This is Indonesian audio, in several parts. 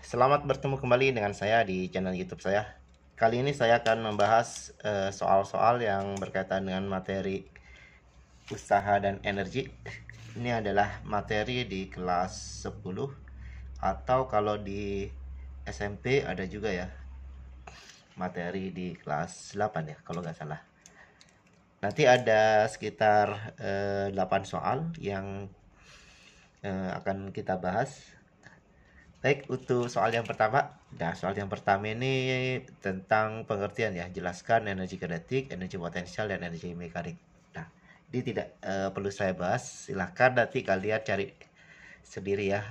Selamat bertemu kembali dengan saya di channel YouTube saya. Kali ini saya akan membahas soal-soal yang berkaitan dengan materi usaha dan energi. Ini adalah materi di kelas 10 atau kalau di SMP ada juga ya materi di kelas 8 ya kalau nggak salah. Nanti ada sekitar 8 soal yang akan kita bahas. Baik, untuk soal yang pertama. Nah, soal yang pertama ini tentang pengertian ya. Jelaskan energi kinetik, energi potensial, dan energi mekanik. Nah, ini tidak perlu saya bahas. Silahkan nanti kalian cari sendiri ya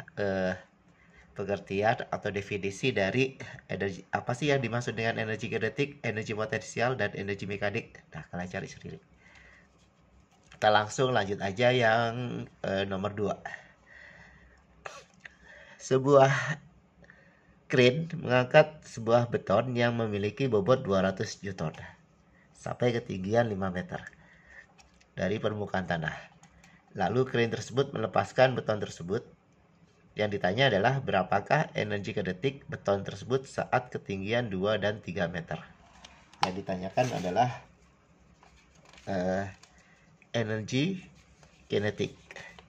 pengertian atau definisi dari energi. Apa sih yang dimaksud dengan energi kinetik, energi potensial, dan energi mekanik. Nah, kalian cari sendiri. Kita langsung lanjut aja yang nomor 2. Sebuah crane mengangkat sebuah beton yang memiliki bobot 200 Newton sampai ketinggian 5 meter dari permukaan tanah. Lalu crane tersebut melepaskan beton tersebut. Yang ditanya adalah berapakah energi kinetik beton tersebut saat ketinggian 2 dan 3 meter. Yang ditanyakan adalah energi kinetik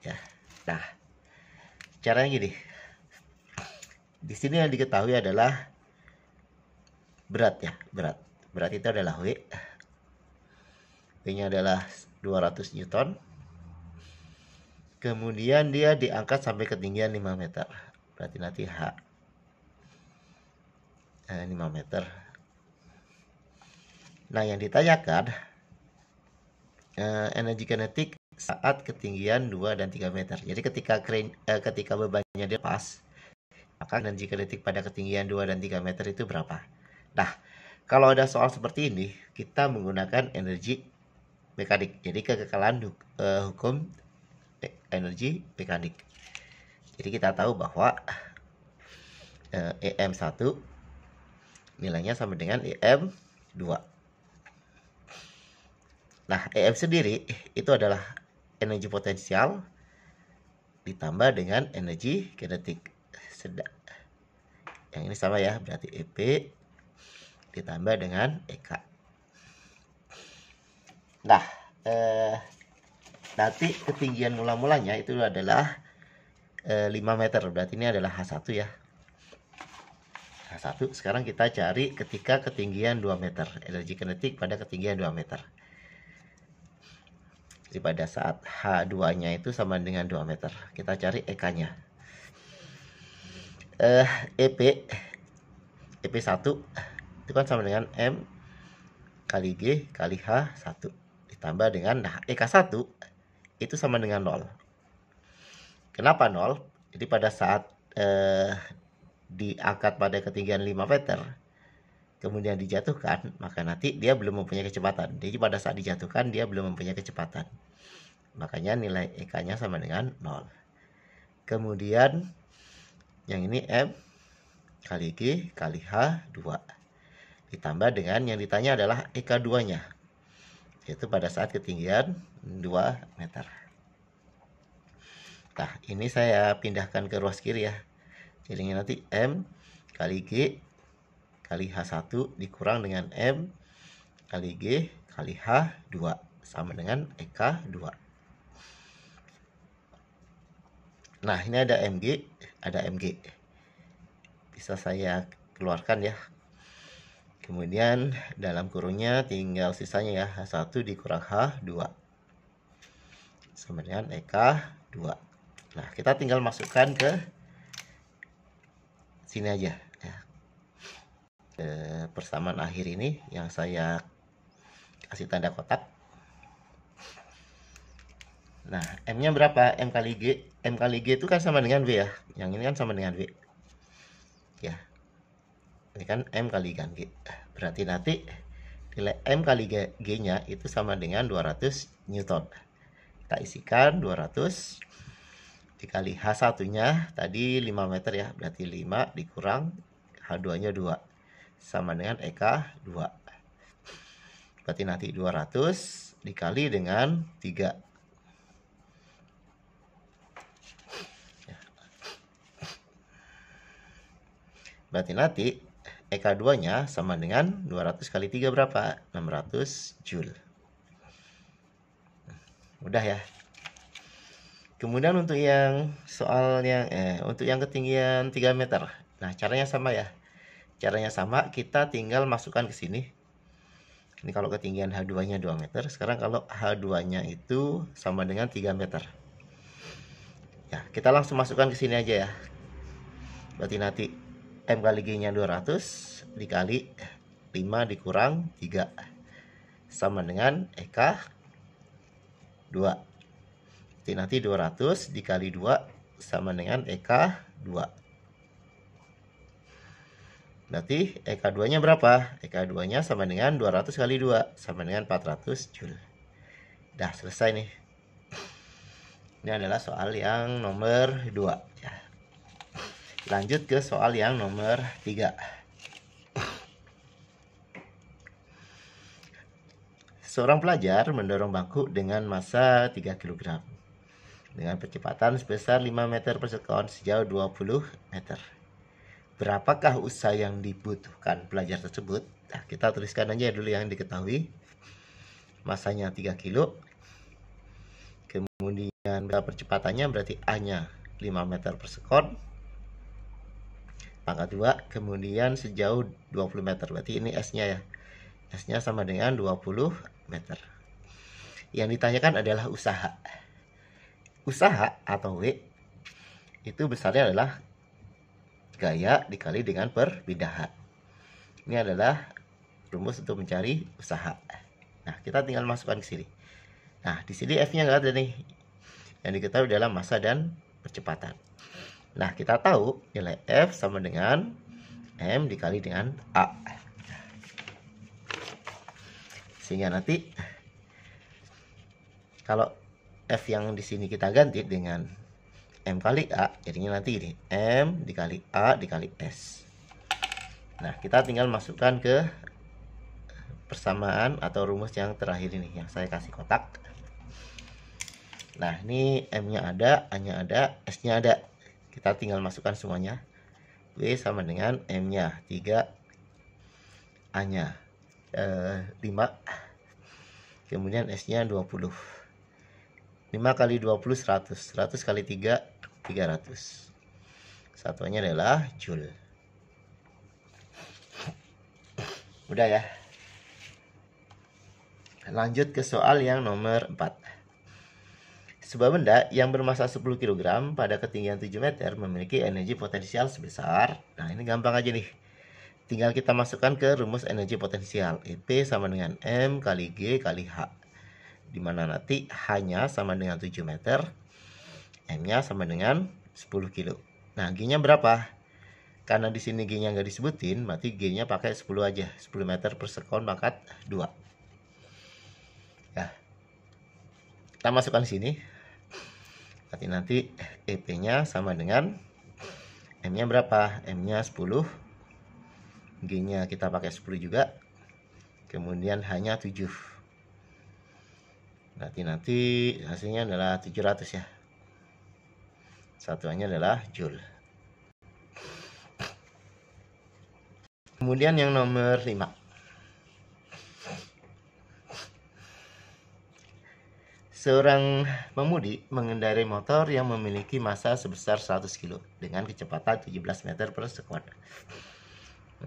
ya. Nah, caranya gini. Di sini yang diketahui adalah berat ya, berat. Berat itu adalah W. W-nya adalah 200 Newton. Kemudian dia diangkat sampai ketinggian 5 meter. Berarti nanti H 5 meter. Nah, yang ditanyakan energi kinetik saat ketinggian 2 dan 3 meter. Jadi ketika bebannya dilepas, maka energi kinetik pada ketinggian 2 dan 3 meter itu berapa? Nah, kalau ada soal seperti ini, kita menggunakan energi mekanik. Jadi kekekalan hukum energi mekanik. Jadi kita tahu bahwa EM1 nilainya sama dengan EM2. Nah, EM sendiri itu adalah energi potensial ditambah dengan energi kinetik. Yang ini sama ya, berarti EP ditambah dengan EK. Nah, nanti ketinggian mula-mulanya itu adalah 5 meter. Berarti ini adalah H1 ya. H1. Sekarang kita cari ketika ketinggian 2 meter. Energi kinetik pada ketinggian 2 meter. Jadi pada saat H2-nya itu sama dengan 2 meter. Kita cari EK-nya. EP1 itu kan sama dengan M kali G kali H1 ditambah dengan EK1 itu sama dengan 0. Kenapa 0? Jadi pada saat diangkat pada ketinggian 5 meter kemudian dijatuhkan, maka nanti dia belum mempunyai kecepatan. Jadi pada saat dijatuhkan dia belum mempunyai kecepatan. Makanya nilai EK-nya sama dengan 0. Kemudian yang ini M kali G kali H2 ditambah dengan yang ditanya adalah EK2-nya, yaitu pada saat ketinggian 2 meter. Nah, ini saya pindahkan ke ruas kiri ya. Jadinya nanti M kali G kali H1 dikurang dengan M kali G kali H2 sama dengan EK2. Nah, ini ada MG, ada MG. Bisa saya keluarkan ya. Kemudian dalam kurungnya tinggal sisanya ya, H1 dikurang H2 sama dengan EK2. Nah, kita tinggal masukkan ke sini aja ya. Persamaan akhir ini yang saya kasih tanda kotak. Nah, M-nya berapa? M kali G. M kali G itu kan sama dengan V ya. Yang ini kan sama dengan V. Ya. Ini kan M kali G. Berarti nanti nilai M kali G-nya itu sama dengan 200 Newton. Kita isikan 200 dikali H1-nya tadi 5 meter ya. Berarti 5 dikurang H2-nya 2. Sama dengan EK2. Berarti nanti 200 dikali dengan 3. Berarti nanti EK2-nya sama dengan 200 kali 3 berapa? 600 Joule. Mudah ya. Kemudian untuk yang soal yang untuk yang ketinggian 3 meter. Nah, caranya sama ya. Caranya sama, kita tinggal masukkan ke sini. Ini kalau ketinggian H2-nya 2 meter, sekarang kalau H2-nya itu sama dengan 3 meter. Ya, kita langsung masukkan ke sini aja ya. Berarti nanti M kali G-nya 200 dikali 5 dikurang 3 sama dengan EK 2. Jadi nanti 200 dikali 2 sama dengan EK 2. Berarti EK2-nya berapa? EK2-nya sama dengan 200 kali 2 sama dengan 400 Joule. Dah selesai nih. Ini adalah soal yang nomor 2 ya. Lanjut ke soal yang nomor 3. Seorang pelajar mendorong bangku dengan massa 3 kg dengan percepatan sebesar 5 meter per sekon sejauh 20 meter. Berapakah usaha yang dibutuhkan pelajar tersebut? Nah, kita tuliskan aja dulu yang diketahui. Masanya 3 kilo. Kemudian percepatannya berarti A-nya 5 meter per sekon. Pangkat 2. Kemudian sejauh 20 meter. Berarti ini S-nya ya. S-nya sama dengan 20 meter. Yang ditanyakan adalah usaha. Usaha atau W itu besarnya adalah gaya dikali dengan perpindahan. Ini adalah rumus untuk mencari usaha. Nah, kita tinggal masukkan ke sini. Nah, di sini F-nya nggak ada nih. Yang diketahui adalah massa dan percepatan. Nah, kita tahu nilai F sama dengan M dikali dengan A. Sehingga nanti kalau F yang di sini kita ganti dengan M kali A, jadinya nanti ini M dikali A dikali S. Nah, kita tinggal masukkan ke persamaan atau rumus yang terakhir ini yang saya kasih kotak. Nah, ini M-nya ada, A-nya ada, S-nya ada. Kita tinggal masukkan semuanya. W sama dengan M-nya 3, A-nya 5, kemudian S-nya 20. 5 kali 20 100, 100 kali 3 300. Satuannya adalah Joule. Udah ya. Lanjut ke soal yang nomor 4. Sebuah benda yang bermassa 10 kg pada ketinggian 7 meter memiliki energi potensial sebesar. Nah, ini gampang aja nih. Tinggal kita masukkan ke rumus energi potensial. EP sama dengan M kali G kali H. Dimana nanti H-nya sama dengan 7 meter. M-nya sama dengan 10 kilo. Nah, G-nya berapa? Karena di sini G-nya nggak disebutin, berarti G-nya pakai 10 aja. 10 meter per sekon pangkat 2. Ya. Kita masukkan sini. Berarti nanti EP-nya sama dengan M-nya berapa? M-nya 10. G-nya kita pakai 10 juga. Kemudian H-nya 7. Berarti nanti hasilnya adalah 700 ya. Satuannya adalah Joule. Kemudian yang nomor 5. Seorang pemudi mengendarai motor yang memiliki massa sebesar 100 kg dengan kecepatan 17 meter per sekon.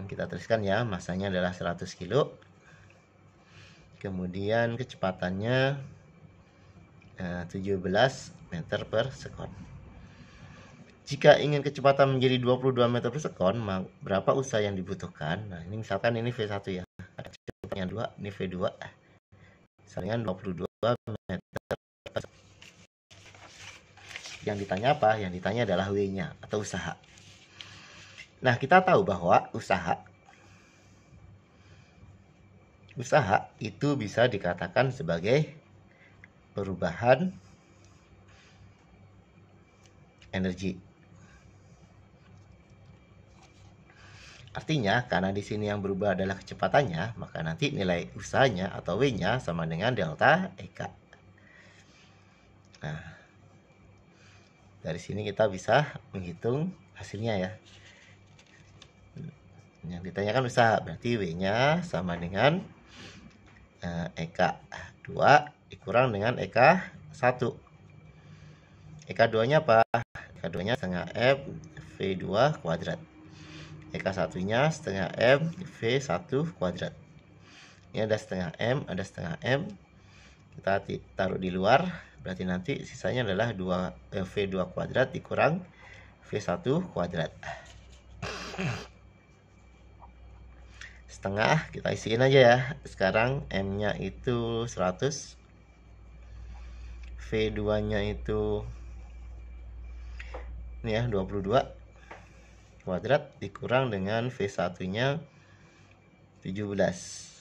Kita tuliskan ya, massanya adalah 100 kg. Kemudian kecepatannya 17 meter per sekon. Jika ingin kecepatan menjadi 22 meter per sekon, berapa usaha yang dibutuhkan? Nah, ini misalkan ini V1 ya. Ada kecepatannya 2, ini V2. Salingan 22 meter per sekon. Yang ditanya apa? Yang ditanya adalah W-nya atau usaha. Nah, kita tahu bahwa usaha itu bisa dikatakan sebagai perubahan energi. Artinya, karena di sini yang berubah adalah kecepatannya, maka nanti nilai usahanya atau W-nya sama dengan delta EK. Nah, dari sini kita bisa menghitung hasilnya ya. Yang ditanyakan usaha, berarti W-nya sama dengan EK 2 dikurang dengan EK 1. EK 2-nya apa? EK 2-nya setengah M V2 kuadrat. EK 1-nya setengah M V1 kuadrat. Ini ada setengah M, ada setengah M. Kita taruh di luar, berarti nanti sisanya adalah V2 kuadrat dikurang V1 kuadrat. Setengah kita isiin aja ya. Sekarang M-nya itu 100, V2-nya itu ini ya 22 kuadrat dikurang dengan V1-nya 17.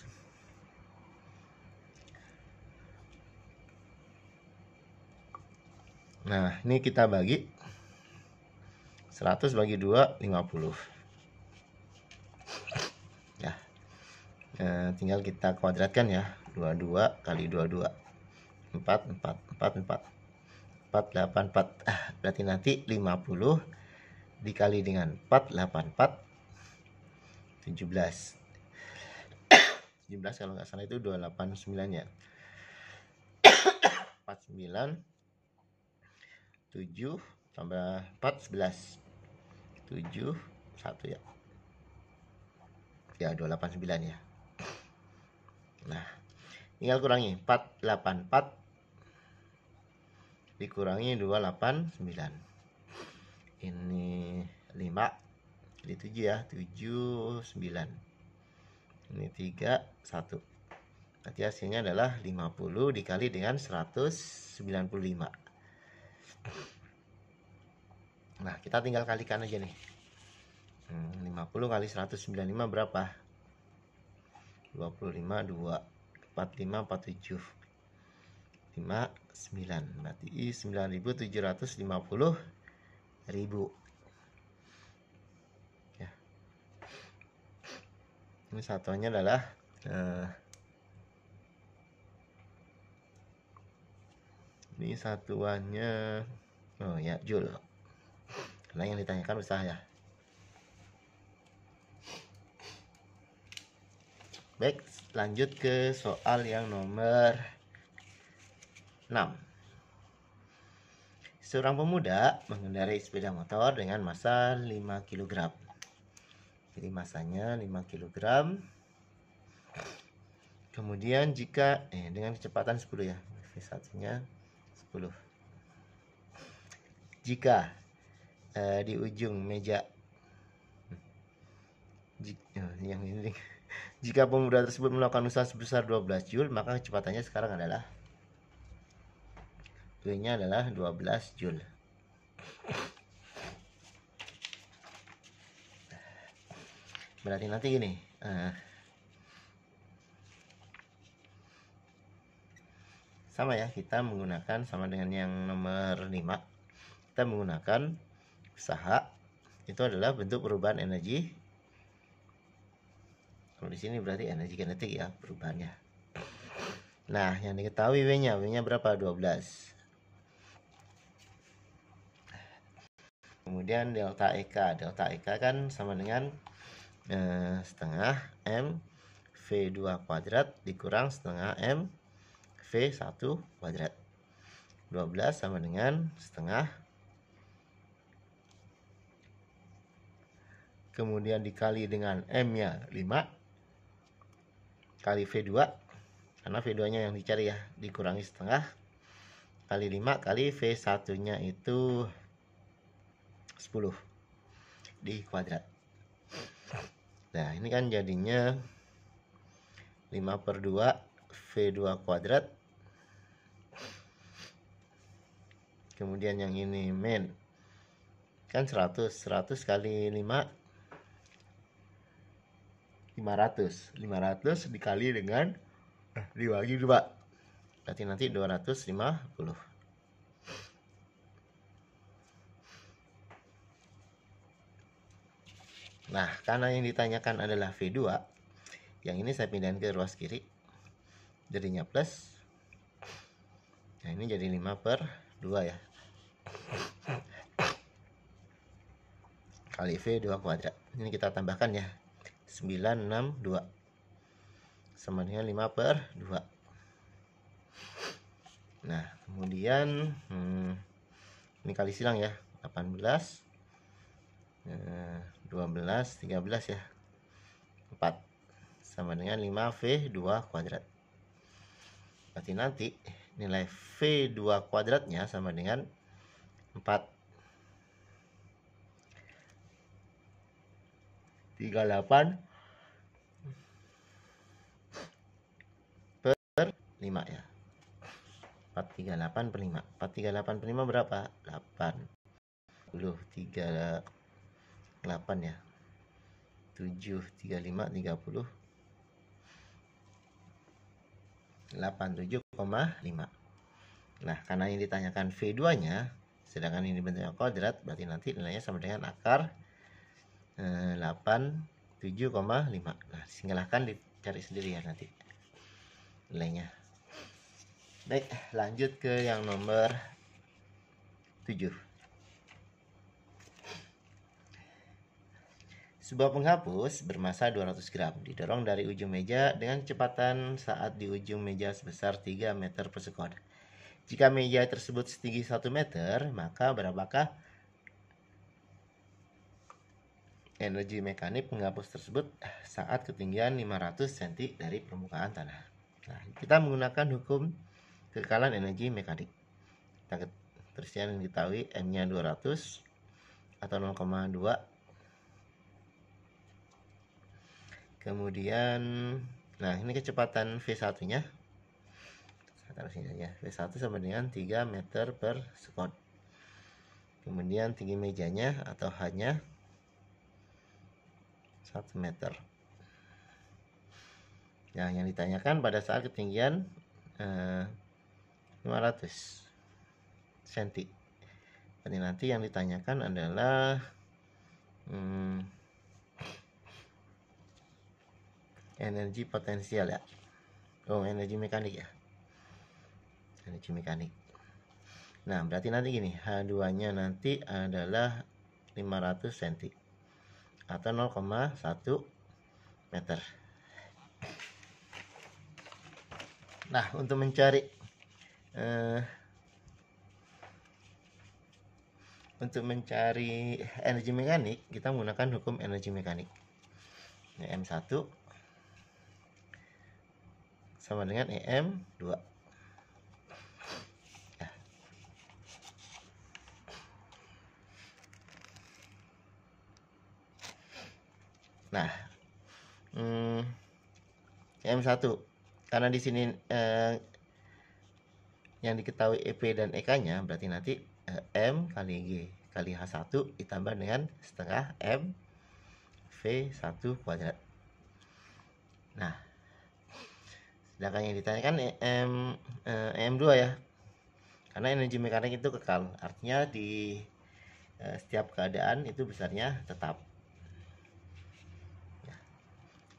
Nah, ini kita bagi 100 bagi 2, 50. Ya. Tinggal kita kuadratkan ya. 22 kali 22. 4, 4, 4, 4. 4, 8, 4. Berarti nanti 50 dikali dengan 4, 8, 4. 17. 17 kalau nggak salah itu 289 ya. 49 7 tambah 4 11 7 1 ya. Ya 289 ya. Nah, tinggal kurangi 484 dikurangi 289. Ini 5 jadi 7 ya, 7 9. Ini 3 1. Berarti hasilnya adalah 50 dikali dengan 195. Nah, kita tinggal kalikan aja nih. 50 kali 195 berapa? 25 2 45 47 59. Berarti 9.750.000 ya. Ini satuannya adalah ini satuannya joule. Karena yang ditanyakan usaha ya. Baik, lanjut ke soal yang nomor 6. Seorang pemuda mengendarai sepeda motor dengan massa 5 kg. Jadi massanya 5 kg. Kemudian jika dengan kecepatan 10 ya. V1-nya 10. Jika di ujung meja yang ini, jika pemuda tersebut melakukan usaha sebesar 12 joule, maka kecepatannya sekarang adalah V-nya adalah 12 joule. Berarti nanti gini, sama ya, kita menggunakan sama dengan yang nomor 5. Kita menggunakan usaha, itu adalah bentuk perubahan energi. Kalau di sini berarti energi kinetik ya perubahannya. Nah, yang diketahui W-nya berapa? 12. Kemudian delta EK. Delta EK kan sama dengan setengah M V2 kuadrat dikurang setengah M V1 kuadrat. 12 sama dengan setengah. Kemudian dikali dengan M-nya 5 kali V2. Karena V2-nya yang dicari ya, dikurangi setengah kali 5 kali V1-nya itu 10 di kuadrat. Nah, ini kan jadinya 5/2 V2 kuadrat. Kemudian yang ini min kan 100 kali 5 500 dikali dengan dibagi 2. Berarti nanti 250. Nah, karena yang ditanyakan adalah V2, yang ini saya pindahin ke ruas kiri, jadinya plus. Nah, ini jadi 5/2 ya. Kali V2 kuadrat. Ini kita tambahkan ya. 962 sama dengan 5/2. Nah, kemudian ini kali silang ya, 18, 12, 13 ya, 4 sama dengan 5V2 kuadrat. Berarti nanti nilai V2 kuadratnya sama dengan 4 38 per 5 ya. 438 per 5. 438 per 5 berapa? 8. 38 ya. 7 35 30 87,5. Nah, karena ini ditanyakan V2-nya, sedangkan ini bentuknya kuadrat, berarti nanti nilainya sama dengan akar 87,5. Nah, silahkan dicari sendiri ya nanti nilainya. Baik, lanjut ke yang nomor 7. Sebuah penghapus bermasa 200 gram didorong dari ujung meja dengan kecepatan saat di ujung meja sebesar 3 meter per sekon. Jika meja tersebut setinggi 1 meter, maka berapakah energi mekanik penghapus tersebut saat ketinggian 500 cm dari permukaan tanah? Nah, kita menggunakan hukum kekekalan energi mekanik. Kita tersian yang diketahui M-nya 200 atau 0,2. Kemudian, nah ini kecepatan V1-nya. Saya taruh sini aja. V1 sama dengan 3 meter per sekon. Kemudian tinggi mejanya atau hanya 1 meter. Nah, yang ditanyakan pada saat ketinggian 500 cm. Jadi nanti yang ditanyakan adalah energi potensial ya. Oh, energi mekanik ya. Energi mekanik. Nah, berarti nanti gini, H2-nya nanti adalah 500 cm atau 0,1 meter. Nah, untuk mencari energi mekanik, kita menggunakan hukum energi mekanik. M1 sama dengan EM2. Nah, M1 karena di sini yang diketahui EP dan EK-nya, berarti nanti M kali G kali H1 ditambah dengan setengah M V1 kuadrat. Nah, sedangkan yang ditanyakan EM2 ya, karena energi mekanik itu kekal, artinya di setiap keadaan itu besarnya tetap.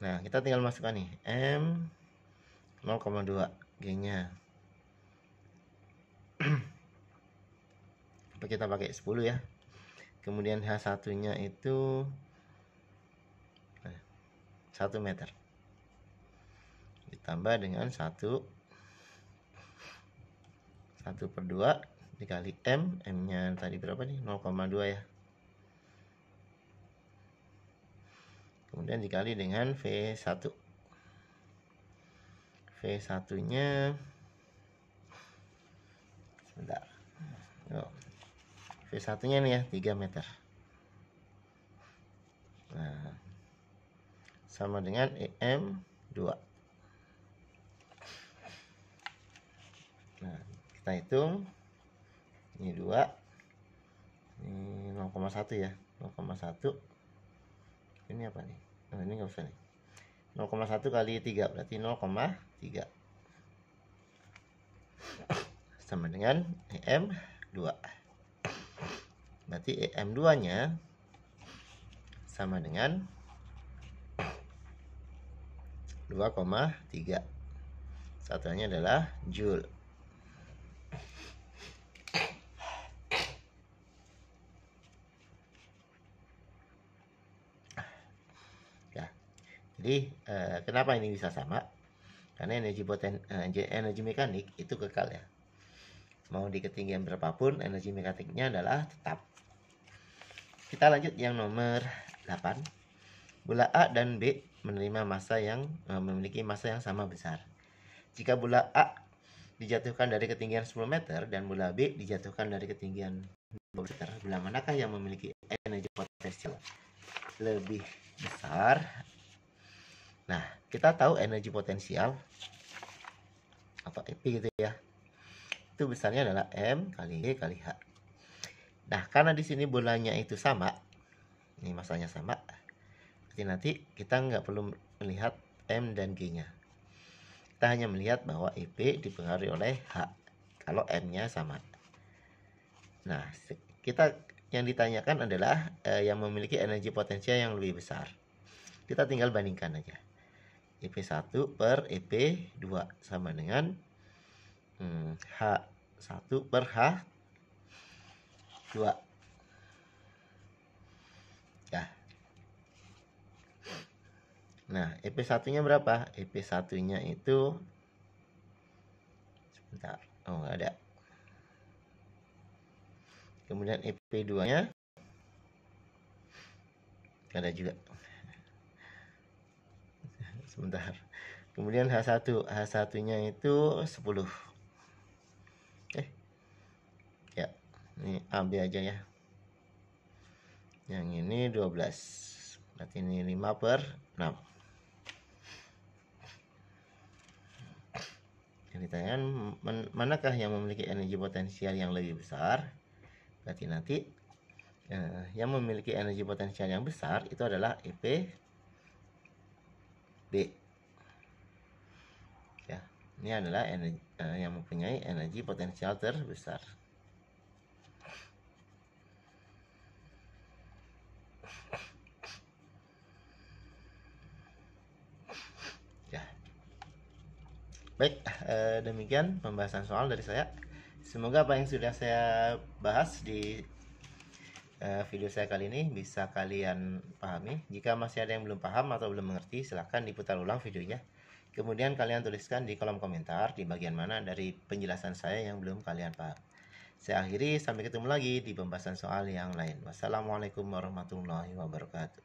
Nah, kita tinggal masukkan nih M 0,2, G-nya kita pakai 10 ya. Kemudian H1-nya itu 1 meter ditambah dengan 1/2 dikali M. M-nya tadi berapa nih? 0,2 ya. Kemudian dikali dengan V1. V1-nya sebentar. V1-nya nih ya 3 meter. Nah, sama dengan EM2. Nah, kita hitung. Ini 2. Ini 0,1 ya. 0,1. Ini apa nih? Nah, ini nggak usah nih. 0,1 kali 3 berarti 0,3. Sama dengan EM2. Berarti EM2-nya sama dengan 2,3. Satuannya adalah Joule. Ya. Jadi kenapa ini bisa sama? Karena energi mekanik itu kekal ya. Mau di ketinggian berapapun, energi mekaniknya adalah tetap. Kita lanjut yang nomor 8. Bola A dan B menerima massa yang memiliki massa yang sama besar. Jika bola A dijatuhkan dari ketinggian 10 meter dan bola B dijatuhkan dari ketinggian 2 meter, bola manakah yang memiliki energi potensial lebih besar? Nah, kita tahu energi potensial atau EP gitu ya. Itu besarnya adalah M kali E kali H. Nah, karena di sini bolanya itu sama, ini masanya sama, jadi nanti kita nggak perlu melihat M dan G-nya. Kita hanya melihat bahwa EP dipengaruhi oleh H kalau M-nya sama. Nah, kita yang ditanyakan adalah yang memiliki energi potensial yang lebih besar. Kita tinggal bandingkan aja. EP1 per EP2 sama dengan H1 per H2. Ya. Nah, EP1-nya berapa? EP1-nya itu sebentar. Oh, nggak ada. Kemudian EP2-nya nggak ada juga. Sebentar. Kemudian H1-nya itu 10. Ya, ini AB aja ya. Yang ini 12. Berarti ini 5 per 6. Yang ditanyakan manakah yang memiliki energi potensial yang lebih besar? Berarti nanti yang memiliki energi potensial yang besar itu adalah EP B. Ya, ini adalah energi yang mempunyai energi potensial terbesar. Ya. Baik, demikian pembahasan soal dari saya. Semoga apa yang sudah saya bahas di video saya kali ini bisa kalian pahami. Jika masih ada yang belum paham atau belum mengerti, silahkan diputar ulang videonya. Kemudian kalian tuliskan di kolom komentar di bagian mana dari penjelasan saya yang belum kalian paham. Saya akhiri, sampai ketemu lagi di pembahasan soal yang lain. Wassalamualaikum warahmatullahi wabarakatuh.